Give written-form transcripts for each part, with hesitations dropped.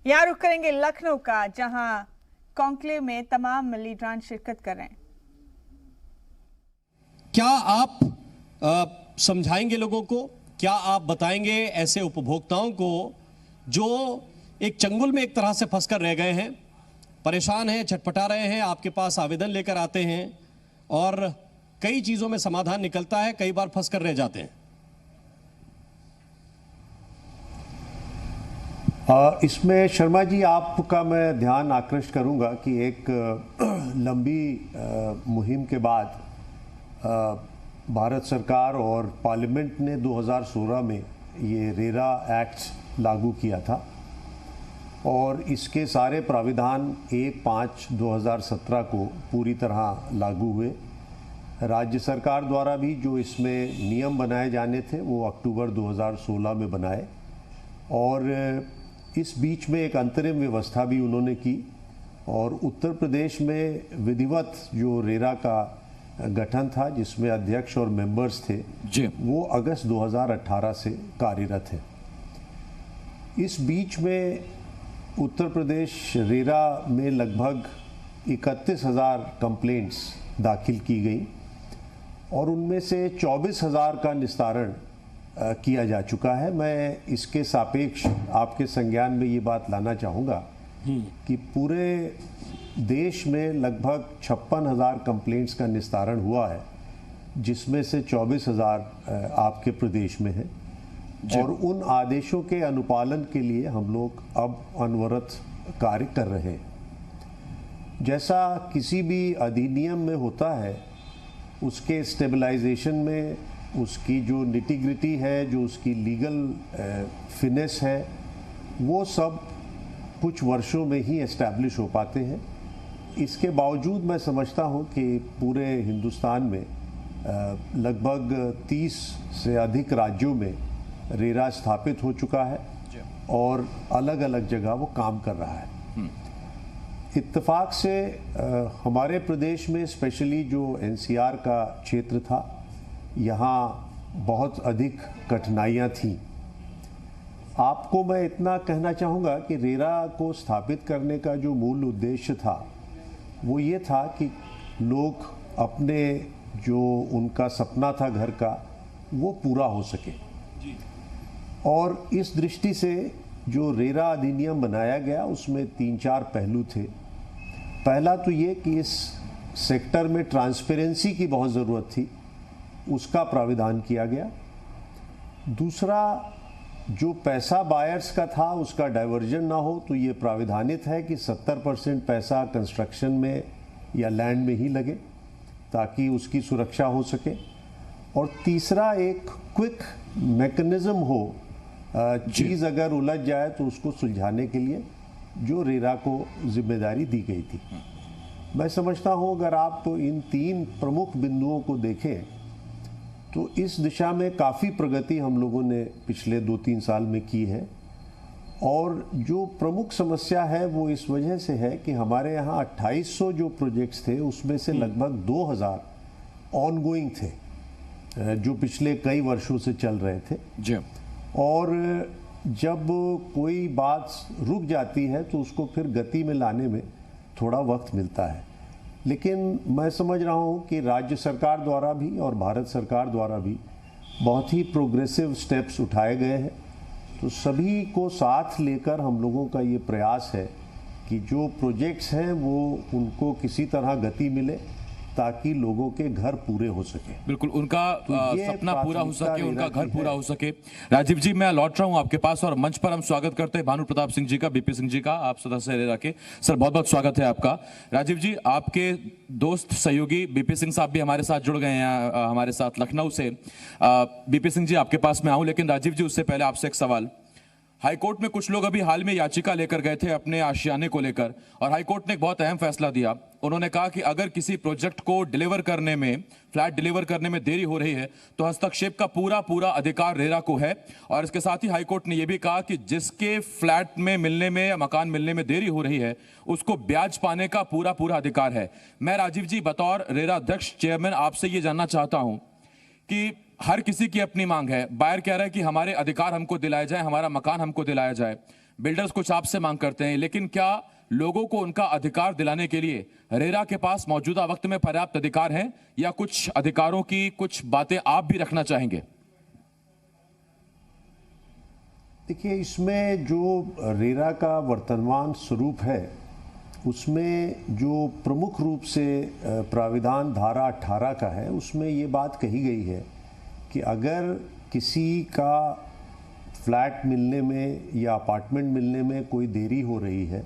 यहाँ रुख करेंगे लखनऊ का, जहां कॉन्क्लेव में तमाम लीडरान शिरकत कर रहे हैं। क्या आप समझाएंगे लोगों को, क्या आप बताएंगे ऐसे उपभोक्ताओं को जो एक चंगुल में एक तरह से फंसकर रह गए हैं, परेशान हैं, छटपटा रहे हैं, आपके पास आवेदन लेकर आते हैं और कई चीजों में समाधान निकलता है, कई बार फंसकर रह जाते हैं? इसमें शर्मा जी आपका मैं ध्यान आकृष्ट करूंगा कि एक लंबी मुहिम के बाद भारत सरकार और पार्लियामेंट ने 2016 में ये रेरा एक्ट लागू किया था और इसके सारे प्राविधान 1/5/2017 को पूरी तरह लागू हुए। राज्य सरकार द्वारा भी जो इसमें नियम बनाए जाने थे वो अक्टूबर 2016 में बनाए और इस बीच में एक अंतरिम व्यवस्था भी उन्होंने की और उत्तर प्रदेश में विधिवत जो रेरा का गठन था जिसमें अध्यक्ष और मेंबर्स थे जी, वो अगस्त 2018 से कार्यरत है। इस बीच में उत्तर प्रदेश रेरा में लगभग 31,000 कंप्लेंट्स दाखिल की गई और उनमें से 24,000 का निस्तारण किया जा चुका है। मैं इसके सापेक्ष आपके संज्ञान में ये बात लाना चाहूँगा कि पूरे देश में लगभग 56,000 कंप्लेंट्स का निस्तारण हुआ है, जिसमें से 24,000 आपके प्रदेश में है और उन आदेशों के अनुपालन के लिए हम लोग अब अनवरत कार्य कर रहे हैं। जैसा किसी भी अधिनियम में होता है, उसके स्टेबलाइजेशन में उसकी जो निटिग्रिटी है, जो उसकी लीगल फिनेस है, वो सब कुछ वर्षों में ही एस्टैब्लिश हो पाते हैं। इसके बावजूद मैं समझता हूँ कि पूरे हिंदुस्तान में लगभग 30 से अधिक राज्यों में रेरा स्थापित हो चुका है और अलग अलग जगह वो काम कर रहा है। इत्तेफाक से हमारे प्रदेश में स्पेशली जो एनसीआर का क्षेत्र था, यहाँ बहुत अधिक कठिनाइयाँ थीं। आपको मैं इतना कहना चाहूँगा कि रेरा को स्थापित करने का जो मूल उद्देश्य था वो ये था कि लोग अपने जो उनका सपना था घर का वो पूरा हो सके और इस दृष्टि से जो रेरा अधिनियम बनाया गया उसमें 3-4 पहलू थे। पहला तो ये कि इस सेक्टर में ट्रांसपेरेंसी की बहुत ज़रूरत थी, उसका प्राविधान किया गया। दूसरा, जो पैसा बायर्स का था उसका डाइवर्जन ना हो, तो ये प्राविधानित है कि 70% पैसा कंस्ट्रक्शन में या लैंड में ही लगे ताकि उसकी सुरक्षा हो सके। और तीसरा, एक क्विक मैकेनिज्म हो, चीज़ अगर उलझ जाए तो उसको सुलझाने के लिए जो रेरा को जिम्मेदारी दी गई थी। मैं समझता हूँ अगर आप इन 3 प्रमुख बिंदुओं को देखें तो इस दिशा में काफ़ी प्रगति हम लोगों ने पिछले 2-3 साल में की है। और जो प्रमुख समस्या है वो इस वजह से है कि हमारे यहाँ 2800 जो प्रोजेक्ट्स थे उसमें से लगभग 2000 ऑनगोइंग थे जो पिछले कई वर्षों से चल रहे थे जी। और जब कोई बात रुक जाती है तो उसको फिर गति में लाने में थोड़ा वक्त मिलता है। लेकिन मैं समझ रहा हूँ कि राज्य सरकार द्वारा भी और भारत सरकार द्वारा भी बहुत ही प्रोग्रेसिव स्टेप्स उठाए गए हैं। तो सभी को साथ लेकर हम लोगों का ये प्रयास है कि जो प्रोजेक्ट्स हैं वो उनको किसी तरह गति मिले ताकि लोगों के घर पूरे हो सके। बिल्कुल, उनका सपना पूरा हो सके, उनका घर पूरा हो सके। राजीव जी, मैं लौट रहा हूं आपके पास और मंच पर हम स्वागत करते हैं भानु प्रताप सिंह जी का, बीपी सिंह जी का। आप सदस्य रेरा के सर, बहुत बहुत स्वागत है आपका। राजीव जी, आपके दोस्त सहयोगी बीपी सिंह साहब भी हमारे साथ जुड़ गए हैं, हमारे साथ लखनऊ से। बीपी सिंह जी, आपके पास मैं आऊं, लेकिन राजीव जी उससे पहले आपसे एक सवाल। हाईकोर्ट में कुछ लोग अभी हाल में याचिका लेकर गए थे अपने आशियाने को लेकर, और हाईकोर्ट ने एक बहुत अहम फैसला दिया। उन्होंने कहा कि अगर किसी प्रोजेक्ट को डिलीवर करने में, फ्लैट डिलीवर करने में देरी हो रही है तो हस्तक्षेप का पूरा अधिकार रेरा को है। और इसके साथ ही हाईकोर्ट ने यह भी कहा कि जिसके फ्लैट में मिलने में या मकान मिलने में देरी हो रही है उसको ब्याज पाने का पूरा अधिकार है। मैं राजीव जी, बतौर रेरा अध्यक्ष, चेयरमैन, आपसे ये जानना चाहता हूं कि हर किसी की अपनी मांग है। बायर कह रहा है कि हमारे अधिकार हमको दिलाए जाए, हमारा मकान हमको दिलाया जाए। बिल्डर्स कुछ आपसे मांग करते हैं, लेकिन क्या लोगों को उनका अधिकार दिलाने के लिए रेरा के पास मौजूदा वक्त में पर्याप्त अधिकार हैं, या कुछ अधिकारों की कुछ बातें आप भी रखना चाहेंगे? देखिए, इसमें जो रेरा का वर्तमान स्वरूप है उसमें जो प्रमुख रूप से प्राविधान धारा 18 का है, उसमें ये बात कही गई है कि अगर किसी का फ्लैट मिलने में या अपार्टमेंट मिलने में कोई देरी हो रही है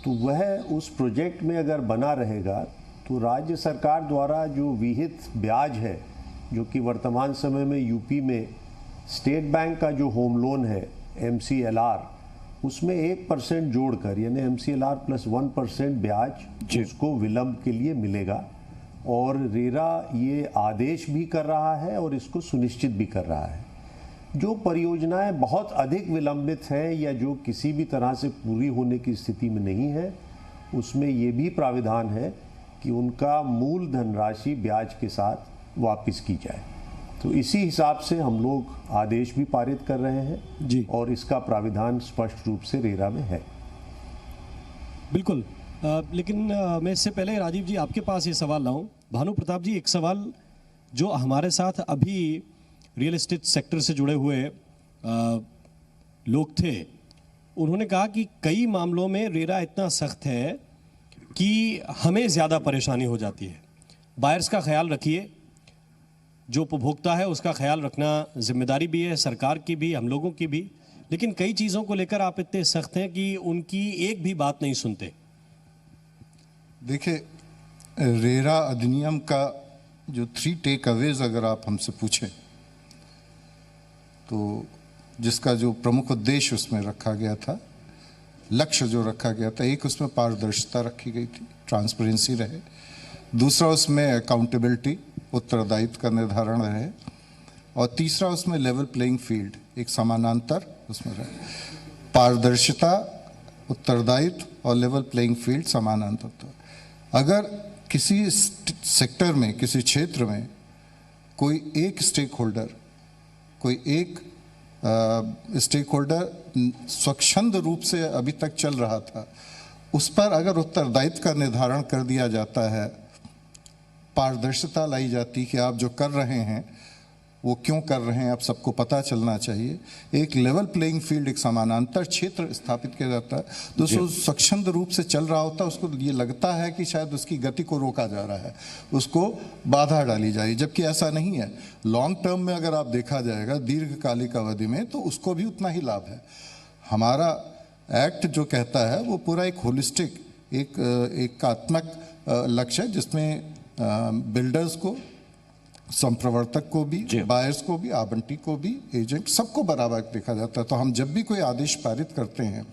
तो वह उस प्रोजेक्ट में अगर बना रहेगा तो राज्य सरकार द्वारा जो विहित ब्याज है, जो कि वर्तमान समय में यूपी में स्टेट बैंक का जो होम लोन है MCLR, उसमें 1% जोड़कर यानी MCLR प्लस 1% ब्याज उसको विलंब के लिए मिलेगा। और रेरा ये आदेश भी कर रहा है और इसको सुनिश्चित भी कर रहा है। जो परियोजनाएं बहुत अधिक विलंबित हैं या जो किसी भी तरह से पूरी होने की स्थिति में नहीं है, उसमें ये भी प्राविधान है कि उनका मूल धनराशि ब्याज के साथ वापस की जाए। तो इसी हिसाब से हम लोग आदेश भी पारित कर रहे हैं जी, और इसका प्राविधान स्पष्ट रूप से रेरा में है। बिल्कुल। लेकिन मैं इससे पहले राजीव जी आपके पास ये सवाल लाऊं। भानु प्रताप जी, एक सवाल जो हमारे साथ अभी रियल एस्टेट सेक्टर से जुड़े हुए लोग थे, उन्होंने कहा कि कई मामलों में रेरा इतना सख्त है कि हमें ज़्यादा परेशानी हो जाती है। बायर्स का ख्याल रखिए, जो उपभोक्ता है उसका ख्याल रखना जिम्मेदारी भी है सरकार की भी, हम लोगों की भी, लेकिन कई चीज़ों को लेकर आप इतने सख्त हैं कि उनकी एक भी बात नहीं सुनते। देखिए, रेरा अधिनियम का जो 3 टेक अवेज अगर आप हमसे पूछें तो जिसका जो प्रमुख उद्देश्य उसमें रखा गया था, लक्ष्य जो रखा गया था, एक उसमें पारदर्शिता रखी गई थी, ट्रांसपेरेंसी रहे। दूसरा उसमें अकाउंटेबिलिटी, उत्तरदायित्व का निर्धारण रहे। और तीसरा उसमें लेवल प्लेइंग फील्ड, एक समानांतर उसमें रहे। पारदर्शिता, उत्तरदायित्व और लेवल प्लेइंग फील्ड समानांतर। अगर किसी सेक्टर में, किसी क्षेत्र में कोई एक स्टेक होल्डर स्वच्छंद रूप से अभी तक चल रहा था, उस पर अगर उत्तरदायित्व का निर्धारण कर दिया जाता है, पारदर्शिता लाई जाती कि आप जो कर रहे हैं वो क्यों कर रहे हैं, आप सबको पता चलना चाहिए। एक लेवल प्लेइंग फील्ड, एक समानांतर क्षेत्र स्थापित किया जाता है। दोस्तों, स्वच्छंद रूप से चल रहा होता है, उसको ये लगता है कि शायद उसकी गति को रोका जा रहा है, उसको बाधा डाली जाए, जबकि ऐसा नहीं है। लॉन्ग टर्म में अगर आप देखा जाएगा, दीर्घकालिक अवधि में, तो उसको भी उतना ही लाभ है। हमारा एक्ट जो कहता है वो पूरा एक होलिस्टिक, एक एकात्मक लक्ष्य है, जिसमें बिल्डर्स को, संप्रवर्तक को भी, बायर्स को भी, आवंटी को भी, एजेंट, सबको बराबर देखा जाता है। तो हम जब भी कोई आदेश पारित करते हैं,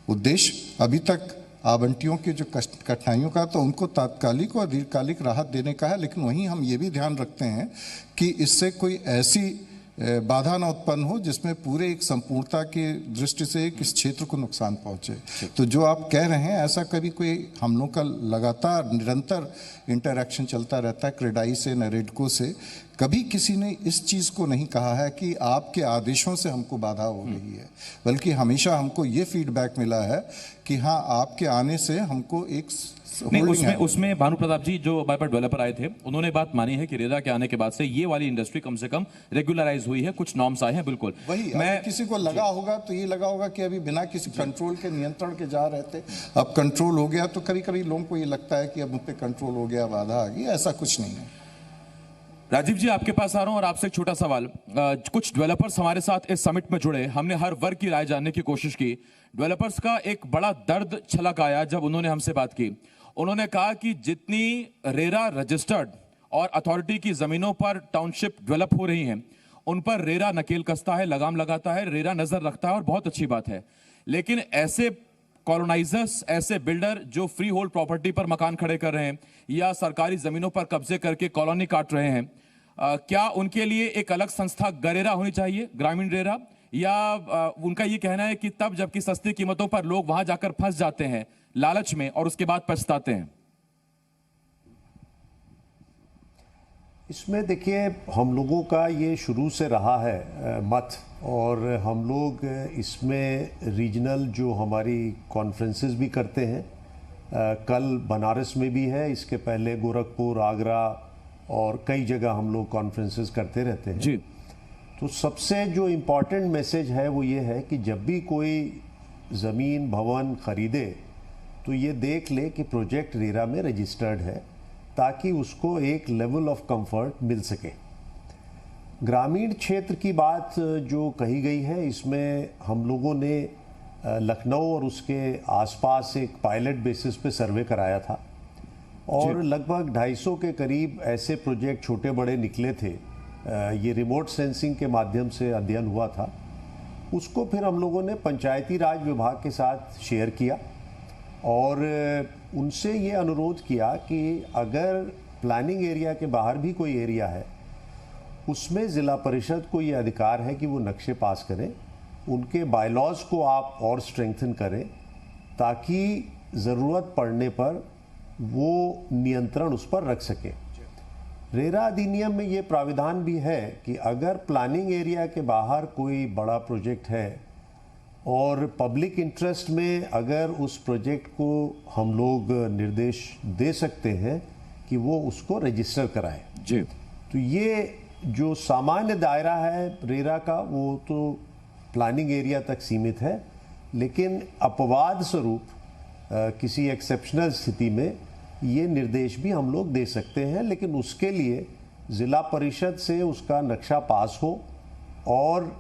उद्देश्य अभी तक आवंटियों की जो कठिनाइयों का, तो उनको तात्कालिक और दीर्घकालिक राहत देने का है, लेकिन वहीं हम ये भी ध्यान रखते हैं कि इससे कोई ऐसी बाधा ना उत्पन्न हो जिसमें पूरे एक संपूर्णता की दृष्टि से इस क्षेत्र को नुकसान पहुंचे। तो जो आप कह रहे हैं, ऐसा कभी कोई हम लोग का लगातार निरंतर इंटरैक्शन चलता रहता है क्रेडाई से, नरेडको से। कभी किसी ने इस चीज़ को नहीं कहा है कि आपके आदेशों से हमको बाधा हो रही है, बल्कि हमेशा हमको ये फीडबैक मिला है कि हाँ, आपके आने से हमको एक नहीं, उसमें भानु प्रताप जी जो हमारे पास डेवलपर आए थे, उन्होंने बात मानी है कि रेरा के आने के बाद से ये वाली इंडस्ट्री कम से कम रेगुलराइज हुई है, कुछ नॉर्म्स आए हैं। बिल्कुल, वही मैं किसी को लगा होगा तो ये लगा होगा कि अभी बिना किसी कंट्रोल के, नियंत्रण के जा रहे थे, अब कंट्रोल हो गया। तो कभी कभी लोगों को ये लगता है कि अब मुझ पे कंट्रोल हो गया, बाधा आ गई। ऐसा कुछ नहीं है। राजीव जी, आपके पास आ रहा हूं और आपसे एक छोटा सवाल। कुछ डेवलपर्स हमारे साथ इस समिट में जुड़े, हमने हर वर्ग की राय जानने की कोशिश की। डेवलपर्स का एक बड़ा दर्द छलक आया जब उन्होंने हमसे बात की। उन्होंने कहा कि जितनी रेरा रजिस्टर्ड और अथॉरिटी की जमीनों पर टाउनशिप डेवलप हो रही हैं, उन पर रेरा नकेल कसता है, लगाम लगाता है, रेरा नजर रखता है, और बहुत अच्छी बात है। लेकिन ऐसे कॉलोनाइजर्स, ऐसे बिल्डर जो फ्री होल्ड प्रॉपर्टी पर मकान खड़े कर रहे हैं या सरकारी जमीनों पर कब्जे करके कॉलोनी काट रहे हैं, क्या उनके लिए एक अलग संस्था गरेरा होनी चाहिए, ग्रामीण रेरा, या उनका ये कहना है कि तब जबकि सस्ती कीमतों पर लोग वहां जाकर फंस जाते हैं लालच में और उसके बाद पछताते हैं? इसमें देखिए, हम लोगों का ये शुरू से रहा है मत, और हम लोग इसमें रीजनल जो हमारी कॉन्फ्रेंसेस भी करते हैं। कल बनारस में भी है, इसके पहले गोरखपुर, आगरा और कई जगह हम लोग कॉन्फ्रेंसेस करते रहते हैं जी। तो सबसे जो इम्पोर्टेंट मैसेज है वो ये है कि जब भी कोई ज़मीन भवन खरीदे तो ये देख ले कि प्रोजेक्ट रेरा में रजिस्टर्ड है, ताकि उसको एक लेवल ऑफ कंफर्ट मिल सके। ग्रामीण क्षेत्र की बात जो कही गई है, इसमें हम लोगों ने लखनऊ और उसके आसपास एक पायलट बेसिस पे सर्वे कराया था, और लगभग 250 के करीब ऐसे प्रोजेक्ट छोटे बड़े निकले थे। ये रिमोट सेंसिंग के माध्यम से अध्ययन हुआ था। उसको फिर हम लोगों ने पंचायती राज विभाग के साथ शेयर किया और उनसे ये अनुरोध किया कि अगर प्लानिंग एरिया के बाहर भी कोई एरिया है, उसमें ज़िला परिषद को ये अधिकार है कि वो नक्शे पास करें। उनके बायलॉज को आप और स्ट्रेंथन करें, ताकि ज़रूरत पड़ने पर वो नियंत्रण उस पर रख सके। रेरा अधिनियम में ये प्राविधान भी है कि अगर प्लानिंग एरिया के बाहर कोई बड़ा प्रोजेक्ट है और पब्लिक इंटरेस्ट में अगर उस प्रोजेक्ट को हम लोग निर्देश दे सकते हैं कि वो उसको रजिस्टर कराए जी। तो ये जो सामान्य दायरा है रेरा का, वो तो प्लानिंग एरिया तक सीमित है, लेकिन अपवाद स्वरूप किसी एक्सेप्शनल स्थिति में ये निर्देश भी हम लोग दे सकते हैं, लेकिन उसके लिए ज़िला परिषद से उसका नक्शा पास हो और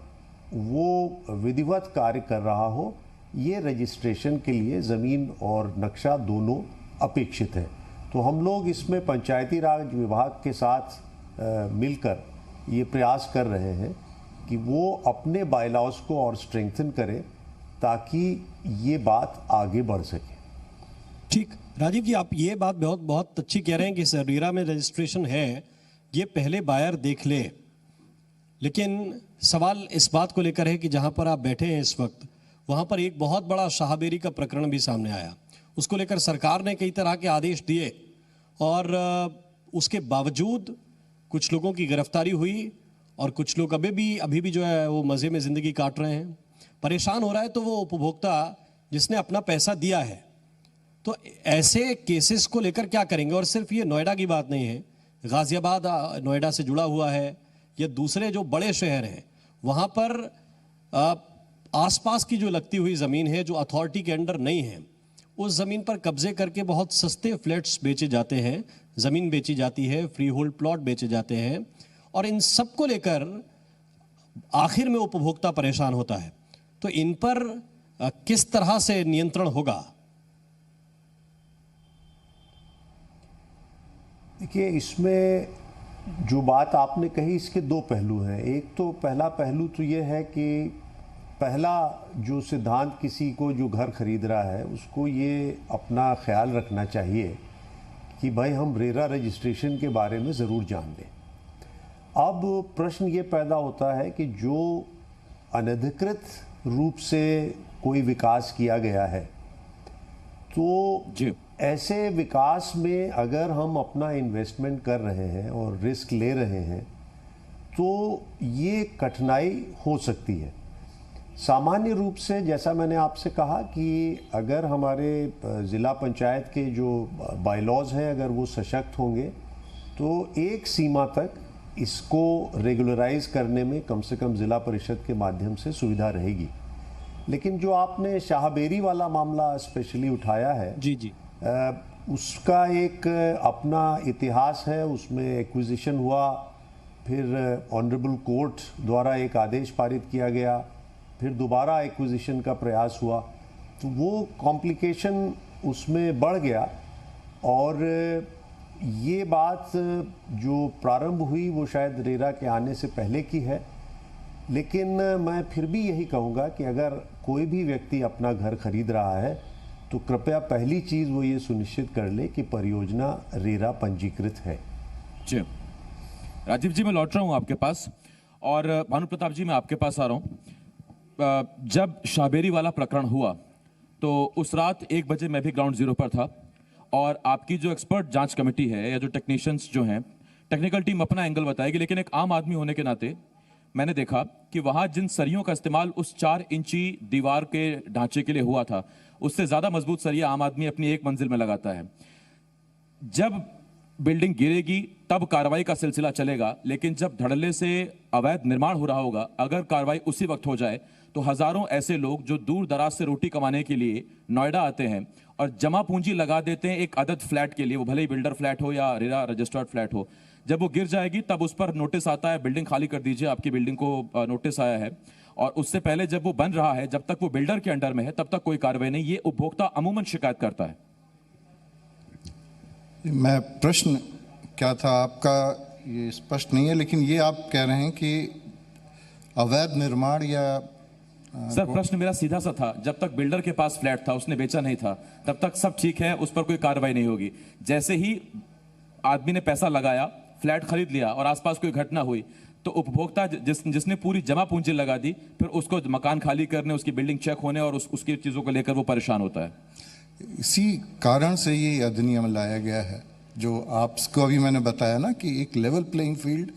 वो विधिवत कार्य कर रहा हो। ये रजिस्ट्रेशन के लिए ज़मीन और नक्शा दोनों अपेक्षित है। तो हम लोग इसमें पंचायती राज विभाग के साथ मिलकर ये प्रयास कर रहे हैं कि वो अपने बायलॉज को और स्ट्रेंथन करें, ताकि ये बात आगे बढ़ सके। ठीक, राजीव जी, आप ये बात बहुत अच्छी कह रहे हैं कि रेरा में रजिस्ट्रेशन है, ये पहले बायर देख ले। लेकिन सवाल इस बात को लेकर है कि जहां पर आप बैठे हैं इस वक्त, वहां पर एक बहुत बड़ा शाहबेरी का प्रकरण भी सामने आया। उसको लेकर सरकार ने कई तरह के आदेश दिए और उसके बावजूद कुछ लोगों की गिरफ्तारी हुई और कुछ लोग अभी भी जो है वो मज़े में ज़िंदगी काट रहे हैं। परेशान हो रहा है तो वो उपभोक्ता जिसने अपना पैसा दिया है। तो ऐसे केसेस को लेकर क्या करेंगे? और सिर्फ ये नोएडा की बात नहीं है, गाजियाबाद नोएडा से जुड़ा हुआ है, या दूसरे जो बड़े शहर हैं वहाँ पर आसपास की जो लगती हुई ज़मीन है जो अथॉरिटी के अंडर नहीं है, उस ज़मीन पर कब्जे करके बहुत सस्ते फ्लैट्स बेचे जाते हैं, ज़मीन बेची जाती है, फ्री होल्ड प्लॉट बेचे जाते हैं, और इन सब को लेकर आखिर में उपभोक्ता परेशान होता है। तो इन पर किस तरह से नियंत्रण होगा? देखिए, इसमें जो बात आपने कही, इसके दो पहलू हैं। एक तो पहला पहलू तो ये है कि पहला जो सिद्धांत किसी को जो घर खरीद रहा है उसको ये अपना ख्याल रखना चाहिए कि भाई हम रेरा रजिस्ट्रेशन के बारे में ज़रूर जान लें। अब प्रश्न ये पैदा होता है कि जो अनधिकृत रूप से कोई विकास किया गया है, तो जी। ऐसे विकास में अगर हम अपना इन्वेस्टमेंट कर रहे हैं और रिस्क ले रहे हैं तो ये कठिनाई हो सकती है। सामान्य रूप से जैसा मैंने आपसे कहा कि अगर हमारे ज़िला पंचायत के जो बायलॉज हैं अगर वो सशक्त होंगे तो एक सीमा तक इसको रेगुलराइज करने में कम से कम ज़िला परिषद के माध्यम से सुविधा रहेगी। लेकिन जो आपने शाहबेरी वाला मामला स्पेशली उठाया है, जी जी, उसका एक अपना इतिहास है। उसमें एक्विजिशन हुआ, फिर ऑनरेबल कोर्ट द्वारा एक आदेश पारित किया गया, फिर दोबारा एक्विजिशन का प्रयास हुआ, तो वो कॉम्प्लिकेशन उसमें बढ़ गया। और ये बात जो प्रारंभ हुई वो शायद रेरा के आने से पहले की है। लेकिन मैं फिर भी यही कहूँगा कि अगर कोई भी व्यक्ति अपना घर खरीद रहा है तो कृपया पहली चीज़ वो ये सुनिश्चित कर ले कि परियोजना रेरा पंजीकृत है। जी राजीव जी, मैं लौट रहा हूँ आपके पास, और भानु प्रताप जी मैं आपके पास आ रहा हूँ। जब शाहबेरी वाला प्रकरण हुआ तो उस रात 1 बजे मैं भी ग्राउंड जीरो पर था, और आपकी जो एक्सपर्ट जांच कमेटी है या जो टेक्नीशियंस जो हैं टेक्निकल टीम अपना एंगल बताएगी, लेकिन एक आम आदमी होने के नाते मैंने देखा कि वहां जिन सरियों का इस्तेमाल उस 4 इंची दीवार के ढांचे के लिए हुआ था, उससे ज्यादा मजबूत सरिया आम आदमी अपनी एक मंजिल में लगाता है। जब बिल्डिंग गिरेगी तब कार्रवाई का सिलसिला चलेगा, लेकिन जब धड़ल्ले से अवैध निर्माण हो रहा होगा, अगर कार्रवाई उसी वक्त हो जाए तो हजारों ऐसे लोग जो दूर दराज से रोटी कमाने के लिए नोएडा आते हैं और जमा पूंजी लगा देते हैं एक अदद फ्लैट के लिए, वो भले ही बिल्डर फ्लैट हो या रेरा रजिस्टर्ड फ्लैट हो, जब वो गिर जाएगी तब उस पर नोटिस आता है, बिल्डिंग खाली कर दीजिए, आपकी बिल्डिंग को नोटिस आया है। और उससे पहले जब वो बन रहा है, जब तक वो बिल्डर के अंडर में है, तब तक कोई कार्रवाई नहीं। ये उपभोक्ता अमूमन शिकायत करता है। मैं प्रश्न क्या था आपका ये स्पष्ट नहीं है, लेकिन ये आप कह रहे हैं कि अवैध निर्माण या सर प्रश्न मेरा सीधा सा था, जब तक बिल्डर के पास फ्लैट था, उसने बेचा नहीं था, तब तक सब ठीक है, उस पर कोई कार्रवाई नहीं होगी। जैसे ही आदमी ने पैसा लगाया, फ्लैट खरीद लिया और आसपास कोई घटना हुई, तो उपभोक्ता जिसने पूरी जमा पूंजी लगा दी, फिर उसको मकान खाली करने, उसकी बिल्डिंग चेक होने और उसकी चीजों को लेकर वो परेशान होता है। इसी कारण से ये अधिनियम लाया गया है, जो आपको अभी मैंने बताया ना कि एक लेवल प्लेइंग फील्ड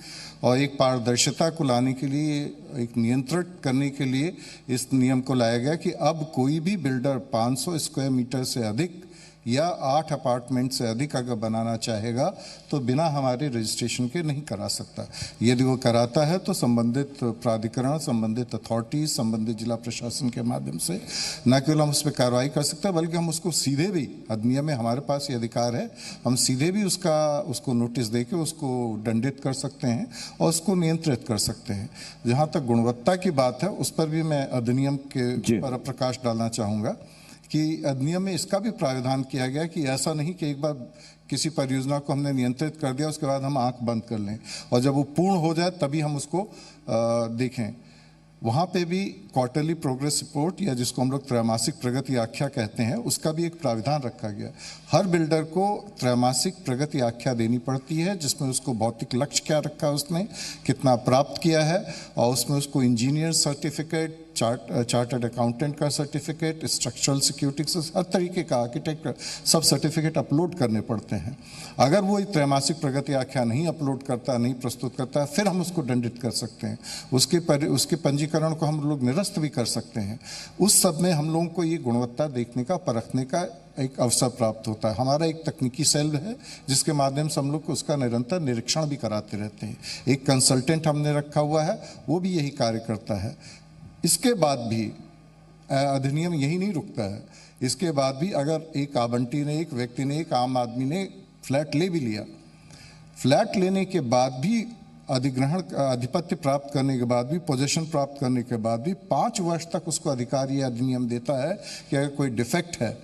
और एक पारदर्शिता को लाने के लिए, एक नियंत्रण करने के लिए इस नियम को लाया गया कि अब कोई भी बिल्डर 500 स्क्वायर मीटर से अधिक या 8 अपार्टमेंट से अधिक अगर बनाना चाहेगा तो बिना हमारे रजिस्ट्रेशन के नहीं करा सकता। यदि वो कराता है तो संबंधित प्राधिकरण, संबंधित अथॉरिटी, संबंधित जिला प्रशासन के माध्यम से न केवल हम उस पर कार्रवाई कर सकते हैं, बल्कि हम उसको सीधे भी, अधिनियम में हमारे पास ये अधिकार है, हम सीधे भी उसको नोटिस दे के उसको दंडित कर सकते हैं और उसको नियंत्रित कर सकते हैं। जहाँ तक गुणवत्ता की बात है, उस पर भी मैं अधिनियम के पर प्रकाश डालना चाहूँगा कि अधिनियम में इसका भी प्रावधान किया गया कि ऐसा नहीं कि एक बार किसी परियोजना को हमने नियंत्रित कर दिया, उसके बाद हम आंख बंद कर लें और जब वो पूर्ण हो जाए तभी हम उसको देखें। वहाँ पे भी क्वार्टरली प्रोग्रेस रिपोर्ट या जिसको हम लोग त्रैमासिक प्रगति आख्या कहते हैं, उसका भी एक प्रावधान रखा गया। हर बिल्डर को त्रैमासिक प्रगति आख्या देनी पड़ती है, जिसमें उसको भौतिक लक्ष्य क्या रखा है, उसने कितना प्राप्त किया है, और उसमें उसको इंजीनियर सर्टिफिकेट, चार्टर्ड अकाउंटेंट का सर्टिफिकेट, स्ट्रक्चरल सिक्योरिटी, हर तरीके का आर्किटेक्ट सब सर्टिफिकेट अपलोड करने पड़ते हैं। अगर वो त्रैमासिक प्रगति आख्या नहीं अपलोड करता, नहीं प्रस्तुत करता, फिर हम उसको दंडित कर सकते हैं, उसके पंजीकरण को हम लोग निरस्त भी कर सकते हैं। उस सब में हम लोगों को ये गुणवत्ता देखने का, परखने का एक अवसर प्राप्त होता है। हमारा एक तकनीकी सेल है जिसके माध्यम से हम लोग को उसका निरंतर निरीक्षण भी कराते रहते हैं। एक कंसल्टेंट हमने रखा हुआ है, वो भी यही कार्य करता है। इसके बाद भी अधिनियम यही नहीं रुकता है, इसके बाद भी अगर एक आवंटी ने, एक व्यक्ति ने, एक आम आदमी ने फ्लैट ले भी लिया, फ्लैट लेने के बाद भी अधिग्रहण, आधिपत्य प्राप्त करने के बाद भी, पोजीशन प्राप्त करने के बाद भी 5 वर्ष तक उसको अधिकार ये अधिनियम देता है कि अगर कोई डिफेक्ट है,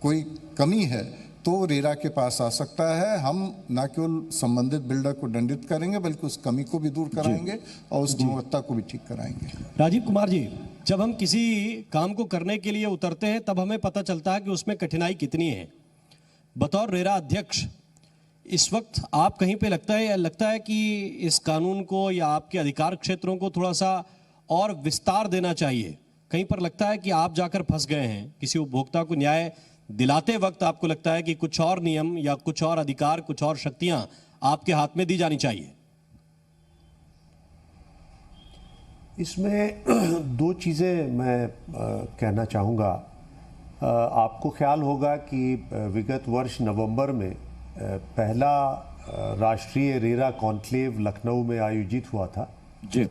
कोई कमी है, तो रेरा के पास आ सकता है। हम न केवल संबंधित बिल्डर को दंडित करेंगे, बल्कि उस कमी को भी दूर कराएंगे और उस गुणवत्ता को भी ठीक कराएंगे। राजीव कुमार जी, जब हम किसी काम को करने के लिए उतरते हैं तब हमें पता चलता है कि उसमें कठिनाई कितनी है। बतौर रेरा अध्यक्ष इस वक्त आप कहीं पे लगता है कि इस कानून को या आपके अधिकार क्षेत्रों को थोड़ा सा और विस्तार देना चाहिए? कहीं पर लगता है कि आप जाकर फंस गए हैं, किसी उपभोक्ता को न्याय दिलाते वक्त आपको लगता है कि कुछ और नियम या कुछ और अधिकार, कुछ और शक्तियां आपके हाथ में दी जानी चाहिए? इसमें 2 चीज़ें मैं कहना चाहूँगा। आपको ख्याल होगा कि विगत वर्ष नवंबर में पहला राष्ट्रीय रेरा कॉन्क्लेव लखनऊ में आयोजित हुआ था। जी,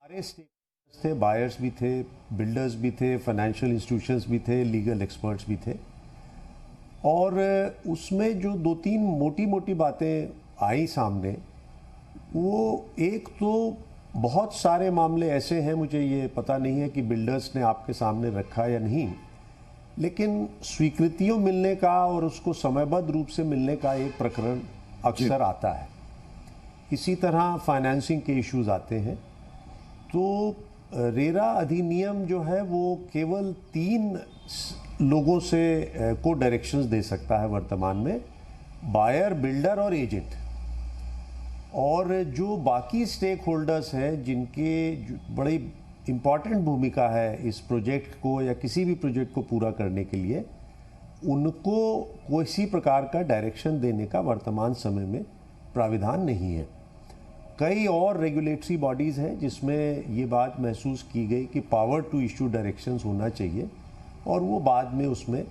सारे स्टेकहोल्डर्स थे, बायर्स भी थे, बिल्डर्स भी थे, फाइनेंशियल इंस्टीट्यूशंस भी थे, लीगल एक्सपर्ट्स भी थे, और उसमें जो 2-3 मोटी मोटी बातें आई सामने, वो एक तो बहुत सारे मामले ऐसे हैं, मुझे ये पता नहीं है कि बिल्डर्स ने आपके सामने रखा या नहीं, लेकिन स्वीकृतियों मिलने का और उसको समयबद्ध रूप से मिलने का एक प्रकरण अक्सर आता है। इसी तरह फाइनेंसिंग के इश्यूज आते हैं। तो रेरा अधिनियम जो है वो केवल 3 लोगों से को डायरेक्शंस दे सकता है वर्तमान में, बायर, बिल्डर और एजेंट। और जो बाकी स्टेक होल्डर्स हैं जिनके बड़ी इम्पॉर्टेंट भूमिका है इस प्रोजेक्ट को या किसी भी प्रोजेक्ट को पूरा करने के लिए, उनको किसी प्रकार का डायरेक्शन देने का वर्तमान समय में प्राविधान नहीं है। कई और रेगुलेटरी बॉडीज़ हैं जिसमें ये बात महसूस की गई कि पावर टू इशू डायरेक्शंस होना चाहिए और वो बाद में उसमें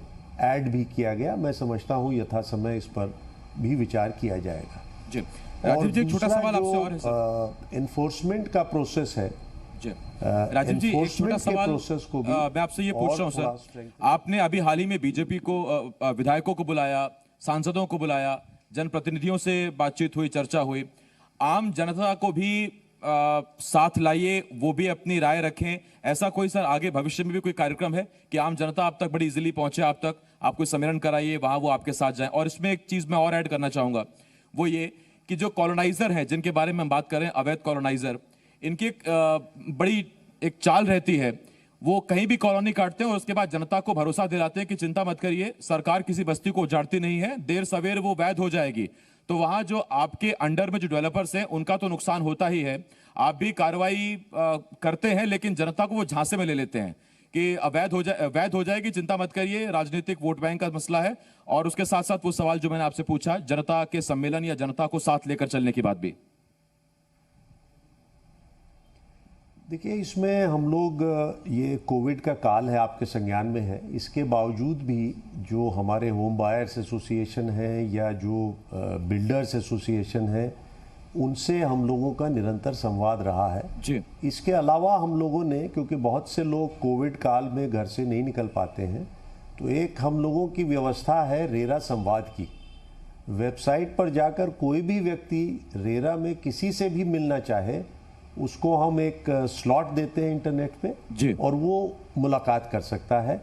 ऐड भी किया गया। मैं समझता हूँ यथा समय इस पर भी विचार किया जाएगा। जी राजीव जी, एक छोटा सवाल आपसे और है सर। एनफोर्समेंट का प्रोसेस है जी राजीव जी, एक छोटा सवाल मैं आपसे ये पूछ रहा हूँ सर, आपने अभी हाल ही में बीजेपी को विधायकों को बुलाया, सांसदों को बुलाया, जनप्रतिनिधियों से बातचीत हुई, चर्चा हुई, आम जनता को भी साथ लाइए, वो भी अपनी राय रखें, ऐसा कोई सर आगे भविष्य में भी कोई कार्यक्रम है कि आम जनता आप तक बड़ी इजीली पहुंचे, आप तक आप कोई सम्मेलन कराइए, वहां वो आपके साथ जाएं? और इसमें एक चीज मैं और ऐड करना चाहूंगा, वो ये कि जो कॉलोनाइजर हैं जिनके बारे में हम बात करें, अवैध कॉलोनाइजर, इनकी बड़ी एक चाल रहती है, वो कहीं भी कॉलोनी काटते हैं और उसके बाद जनता को भरोसा दिलाते हैं कि चिंता मत करिए, सरकार किसी बस्ती को उजाड़ती नहीं है, देर सवेर वो वैध हो जाएगी। तो वहां जो आपके अंडर में जो डेवलपर्स हैं उनका तो नुकसान होता ही है, आप भी कार्रवाई करते हैं, लेकिन जनता को वो झांसे में ले लेते हैं कि वैध हो जाएगी, चिंता मत करिए, राजनीतिक वोट बैंक का मसला है। और उसके साथ साथ वो सवाल जो मैंने आपसे पूछा, जनता के सम्मेलन या जनता को साथ लेकर चलने की बात भी। देखिए, इसमें हम लोग, ये कोविड का काल है, आपके संज्ञान में है, इसके बावजूद भी जो हमारे होम बायर्स एसोसिएशन है या जो बिल्डर्स एसोसिएशन है, उनसे हम लोगों का निरंतर संवाद रहा है जी। इसके अलावा हम लोगों ने, क्योंकि बहुत से लोग कोविड काल में घर से नहीं निकल पाते हैं, तो एक हम लोगों की व्यवस्था है रेरा संवाद की। वेबसाइट पर जाकर कोई भी व्यक्ति रेरा में किसी से भी मिलना चाहे, उसको हम एक स्लॉट देते हैं इंटरनेट पे जी। और वो मुलाकात कर सकता है।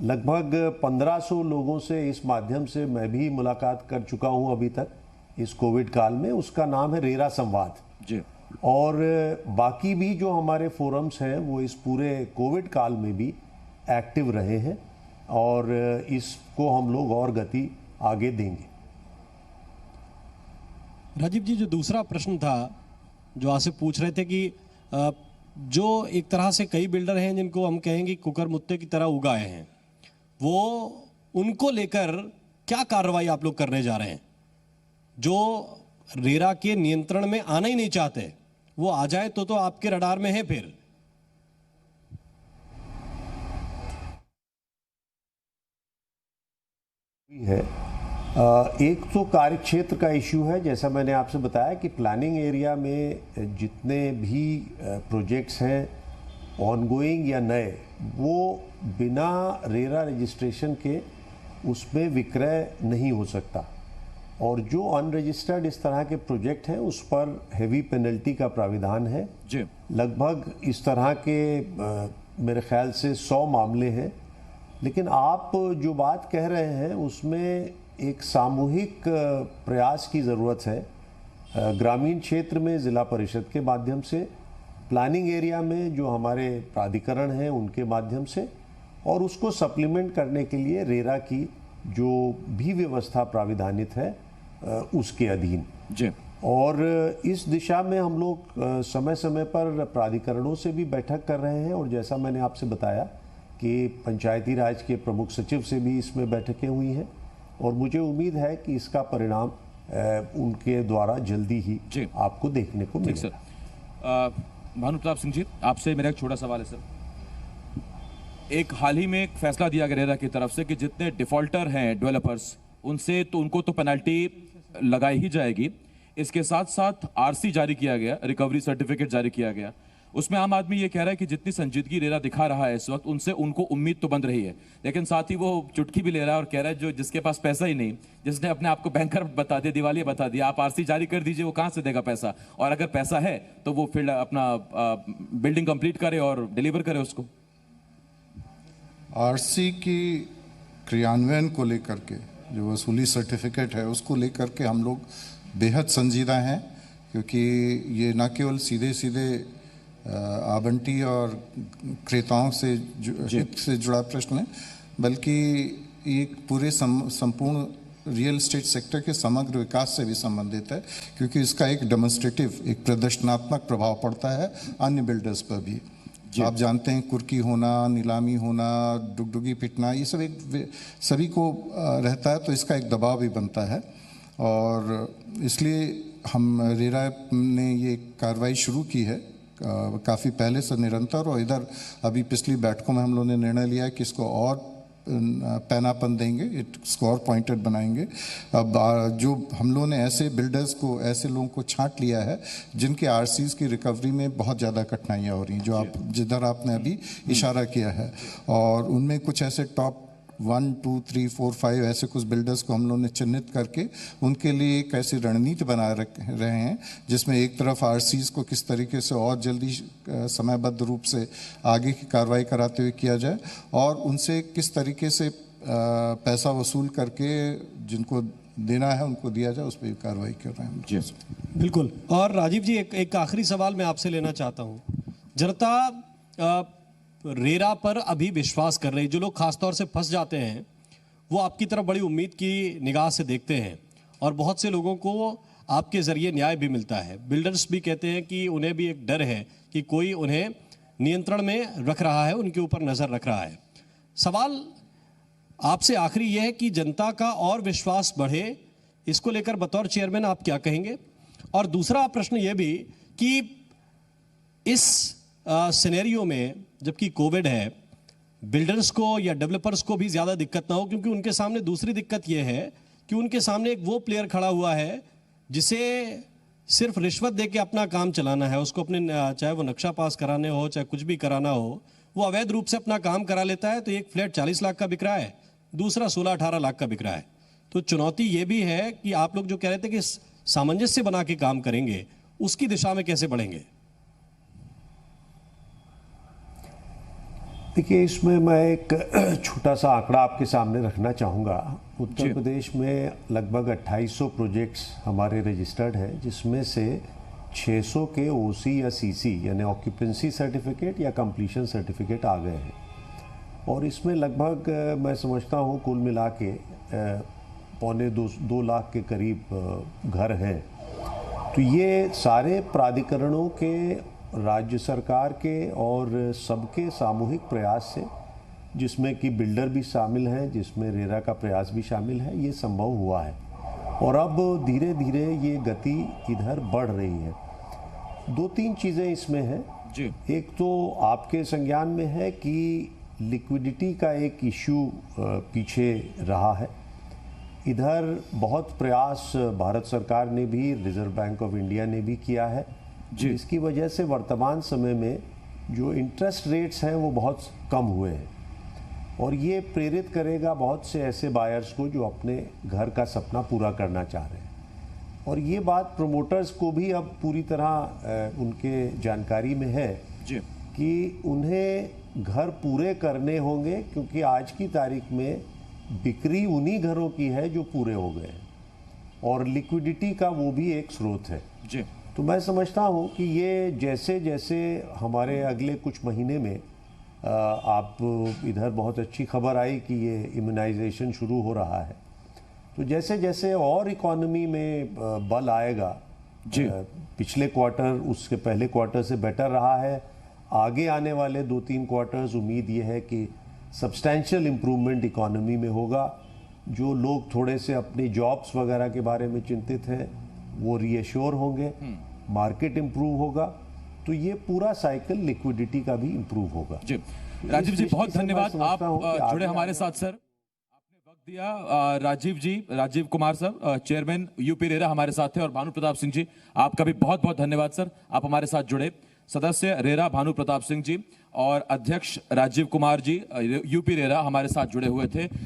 लगभग 1500 लोगों से इस माध्यम से मैं भी मुलाकात कर चुका हूं अभी तक इस कोविड काल में। उसका नाम है रेरा संवाद जी। और बाकी भी जो हमारे फोरम्स हैं वो इस पूरे कोविड काल में भी एक्टिव रहे हैं और इसको हम लोग और गति आगे देंगे। राजीव जी, जो दूसरा प्रश्न था जो आपसे पूछ रहे थे कि जो एक तरह से कई बिल्डर हैं जिनको हम कहेंगे कुकर मुत्ते की तरह उगाए हैं, वो उनको लेकर क्या कार्रवाई आप लोग करने जा रहे हैं? जो रेरा के नियंत्रण में आना ही नहीं चाहते, वो आ जाए तो आपके रडार में है फिर? है एक तो कार्यक्षेत्र का इश्यू है, जैसा मैंने आपसे बताया कि प्लानिंग एरिया में जितने भी प्रोजेक्ट्स हैं ऑनगोइंग या नए, वो बिना रेरा रजिस्ट्रेशन के उसमें विक्रय नहीं हो सकता। और जो अनरजिस्टर्ड इस तरह के प्रोजेक्ट हैं उस पर हेवी पेनल्टी का प्राविधान है जी। लगभग इस तरह के मेरे ख्याल से 100 मामले हैं। लेकिन आप जो बात कह रहे हैं उसमें एक सामूहिक प्रयास की ज़रूरत है। ग्रामीण क्षेत्र में ज़िला परिषद के माध्यम से, प्लानिंग एरिया में जो हमारे प्राधिकरण हैं उनके माध्यम से, और उसको सप्लीमेंट करने के लिए रेरा की जो भी व्यवस्था प्राविधानित है उसके अधीन जी। और इस दिशा में हम लोग समय समय पर प्राधिकरणों से भी बैठक कर रहे हैं। और जैसा मैंने आपसे बताया कि पंचायती राज के प्रमुख सचिव से भी इसमें बैठकें हुई हैं और मुझे उम्मीद है कि इसका परिणाम उनके द्वारा जल्दी ही आपको देखने को मिलेगा। सर, भानु प्रताप सिंह जी, आपसे मेरा एक छोटा सवाल है सर। एक हाल ही में एक फैसला दिया गया रेरा की तरफ से कि जितने डिफॉल्टर हैं डेवलपर्स, उनसे तो उनको तो पेनल्टी लगाई ही जाएगी, इसके साथ साथ आरसी जारी किया गया, रिकवरी सर्टिफिकेट जारी किया गया। उसमें आम आदमी ये कह रहा है कि जितनी संजीदगी रेरा दिखा रहा है इस वक्त, उनसे उनको उम्मीद तो बंद रही है, लेकिन साथ ही वो चुटकी भी ले रहा है और कह रहा है जो जिसके पास पैसा ही नहीं, जिसने अपने आप को बैंकर बता दिया, दिवालिया बता दिया, आप आरसी जारी कर दीजिए, वो कहां से देगा पैसा? और अगर पैसा है तो वो फिर अपना बिल्डिंग कंप्लीट करे और डिलीवर करे उसको। आरसी की क्रियान्वयन को लेकर के जो वसूली सर्टिफिकेट है उसको लेकर के हम लोग बेहद संजीदा हैं, क्योंकि ये न केवल सीधे सीधे आवंटी और क्रेताओं से हित से जुड़ा प्रश्न है, बल्कि एक पूरे संपूर्ण रियल एस्टेट सेक्टर के समग्र विकास से भी संबंधित है, क्योंकि इसका एक डेमोन्स्ट्रेटिव, एक प्रदर्शनात्मक प्रभाव पड़ता है अन्य बिल्डर्स पर भी। आप जानते हैं कुर्की होना, नीलामी होना, डुगडुगी पिटना, ये सब एक सभी को रहता है, तो इसका एक दबाव भी बनता है। और इसलिए हम रेरा ने ये कार्रवाई शुरू की है काफ़ी पहले से निरंतर, और इधर अभी पिछली बैठकों में हम लोगों ने निर्णय लिया है कि इसको और पैनापन देंगे, इसको और पॉइंटेड बनाएंगे। अब जो हम लोगों ने ऐसे बिल्डर्स को, ऐसे लोगों को छांट लिया है जिनके आरसीज की रिकवरी में बहुत ज़्यादा कठिनाइयाँ हो रही हैं, जो आप जिधर आपने अभी इशारा किया है। और उनमें कुछ ऐसे टॉप 1, 2, 3, 4, 5 ऐसे कुछ बिल्डर्स को हम लोगों ने चिन्हित करके उनके लिए एक ऐसी रणनीति बना रहे हैं जिसमें एक तरफ आरसीज को किस तरीके से और जल्दी समयबद्ध रूप से आगे की कार्रवाई कराते हुए किया जाए, और उनसे किस तरीके से पैसा वसूल करके जिनको देना है उनको दिया जाए, उस पर कार्रवाई कर रहे हैं जी। बिल्कुल। और राजीव जी, एक आखिरी सवाल मैं आपसे लेना चाहता हूँ। जनता रेरा पर अभी विश्वास कर रही, जो लोग खासतौर से फंस जाते हैं वो आपकी तरफ बड़ी उम्मीद की निगाह से देखते हैं, और बहुत से लोगों को आपके ज़रिए न्याय भी मिलता है। बिल्डर्स भी कहते हैं कि उन्हें भी एक डर है कि कोई उन्हें नियंत्रण में रख रहा है, उनके ऊपर नज़र रख रहा है। सवाल आपसे आखिरी यह है कि जनता का और विश्वास बढ़े, इसको लेकर बतौर चेयरमैन आप क्या कहेंगे? और दूसरा प्रश्न यह भी कि इस सिनेरियो में जबकि कोविड है, बिल्डर्स को या डेवलपर्स को भी ज़्यादा दिक्कत ना हो, क्योंकि उनके सामने दूसरी दिक्कत यह है कि उनके सामने एक वो प्लेयर खड़ा हुआ है जिसे सिर्फ रिश्वत दे के अपना काम चलाना है। उसको अपने, चाहे वो नक्शा पास कराने हो, चाहे कुछ भी कराना हो, वो अवैध रूप से अपना काम करा लेता है। तो एक फ्लैट 40 लाख का बिक रहा है, दूसरा 16-18 लाख का बिक रहा है। तो चुनौती ये भी है कि आप लोग जो कह रहे थे कि सामंजस्य बना के काम करेंगे, उसकी दिशा में कैसे बढ़ेंगे? देखिए, इसमें मैं एक छोटा सा आंकड़ा आपके सामने रखना चाहूँगा। उत्तर प्रदेश में लगभग 2800 प्रोजेक्ट्स हमारे रजिस्टर्ड हैं, जिसमें से 600 के ओसी या सीसी यानी ऑक्यूपेंसी सर्टिफिकेट या कंप्लीशन सर्टिफिकेट आ गए हैं। और इसमें लगभग मैं समझता हूँ कुल मिला के 2 लाख के करीब घर हैं। तो ये सारे प्राधिकरणों के, राज्य सरकार के और सबके सामूहिक प्रयास से, जिसमें कि बिल्डर भी शामिल हैं, जिसमें रेरा का प्रयास भी शामिल है, ये संभव हुआ है। और अब धीरे धीरे ये गति इधर बढ़ रही है। 2-3 चीज़ें इसमें हैं जी। एक तो आपके संज्ञान में है कि लिक्विडिटी का एक इश्यू पीछे रहा है। इधर बहुत प्रयास भारत सरकार ने भी, रिजर्व बैंक ऑफ इंडिया ने भी किया है, जिसकी वजह से वर्तमान समय में जो इंटरेस्ट रेट्स हैं वो बहुत कम हुए हैं। और ये प्रेरित करेगा बहुत से ऐसे बायर्स को जो अपने घर का सपना पूरा करना चाह रहे हैं। और ये बात प्रोमोटर्स को भी अब पूरी तरह उनके जानकारी में है जी, कि उन्हें घर पूरे करने होंगे, क्योंकि आज की तारीख में बिक्री उन्हीं घरों की है जो पूरे हो गए हैं, और लिक्विडिटी का वो भी एक स्रोत है जी। तो मैं समझता हूँ कि ये जैसे जैसे हमारे अगले कुछ महीने में आप इधर बहुत अच्छी खबर आई कि ये इम्यूनाइजेशन शुरू हो रहा है, तो जैसे जैसे और इकोनॉमी में बल आएगा जी। पिछले क्वार्टर उसके पहले क्वार्टर से बेटर रहा है। आगे आने वाले 2-3 क्वार्टर्स उम्मीद ये है कि सब्सटैंशियल इम्प्रूवमेंट इकोनॉमी में होगा। जो लोग थोड़े से अपनी जॉब्स वगैरह के बारे में चिंतित हैं वो रीएश्योर होंगे, मार्केट इम्प्रूव होगा, तो ये पूरा साइकिल लिक्विडिटी का भी इम्प्रूव होगा जी। राजीव जी बहुत धन्यवाद, आप जुड़े हमारे साथ सर, आपने वक्त दिया। Rajiv ji, Rajiv Kumar sir, chairman UP RERA हमारे साथ थे, और भानु प्रताप सिंह जी आपका भी बहुत बहुत धन्यवाद सर, आप हमारे साथ जुड़े। सदस्य रेरा भानु प्रताप सिंह जी और अध्यक्ष राजीव कुमार जी यूपी रेरा हमारे साथ जुड़े हुए थे।